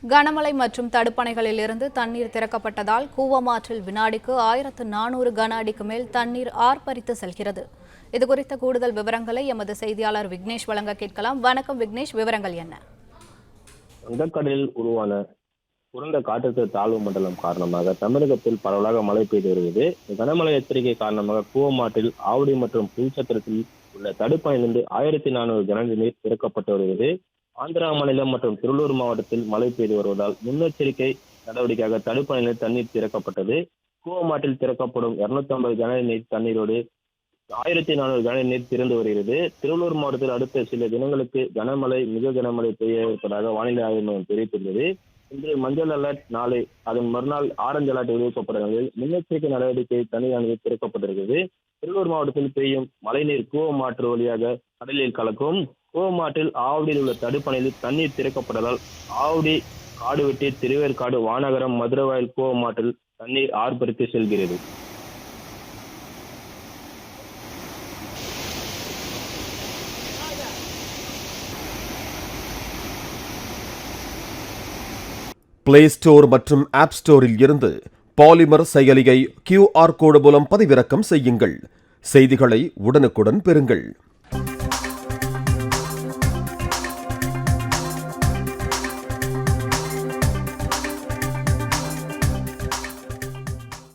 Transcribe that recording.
கனமழை மற்றும் தடுப்பணைகளில் இருந்து தண்ணீர் திறக்கப்பட்டதால் கூவமாற்றில் வினாடிக்கு 1400 கன அடிக்கு மேல் தண்ணீர் ஆர்ப்பரித்து செல்கிறது. இதுகுறித்த கூடுதல் விவரங்களை எமது செய்தியாளர் விக்னேஷ் வழங்க கேட்கலாம். வணக்கம் விக்னேஷ், விவரங்கள் என்ன? வங்கக்கடலில் உருவான குறைந்த காற்றழுத்த தாழ்வு மண்டலம் காரணமாக தமிழகத்தில் பரவலாக மழை பெய்து வருகிறது. கனமழை எச்சரிக்கை காரணமாக கூவமாற்றில் ஆவடி மற்றும் புதுச்சத்திரத்தில் உள்ள தடுப்பணையிலிருந்து 1400 கன அடி நீர் திறக்கப்பட்டு வருகிறது. ஆந்திரா மாநிலம் மற்றும் திருவள்ளூர் மாவட்டத்தில் மழை பெய்து வருவதால் முன்னெச்சரிக்கை நடவடிக்கையாக தடுப்பணையில் தண்ணீர் திறக்கப்பட்டது. கூவமாற்றில் திறக்கப்படும் 250 கன அடி நீர் தண்ணீரோடு 1400 கன அடி நீர் திறந்து வருகிறது. திருவள்ளூர் மாவட்டத்தில் அடுத்த சில தினங்களுக்கு கனமழை மிக கனமழை பெய்ய இருப்பதாக வானிலை ஆய்வு மையம் தெரிவித்துள்ளது. இன்று மஞ்சள் அலர்ட், நாளை அதன் மறுநாள் ஆரஞ்சு அலர்ட் விடுவிக்கப்பட்ட நிலையில் முன்னெச்சரிக்கை நடவடிக்கை தண்ணீரானது திறக்கப்பட்டிருக்கிறது. திருவள்ளூர் மாவட்டத்தில் பெய்யும் மழைநீர் கூவமாற்று வழியாக கடலில் கலக்கும். கூவமாற்றில் ஆவடியில் உள்ள தடுப்பணையில் தண்ணீர் திறக்கப்பட்டதால் ஆவடி, காடுவெட்டி, திருவேற்காடு, வானகரம், மதுரவாயல் கூவமாற்றில் தண்ணீர் ஆர்ப்பரித்து செல்கிறது. பிளே ஸ்டோர் மற்றும் ஆப் ஸ்டோரில் இருந்து பாலிமர் செயலியை QR கோடு மூலம் பதிவிறக்கம் செய்யுங்கள். செய்திகளை உடனுக்குடன் பெறுங்கள்.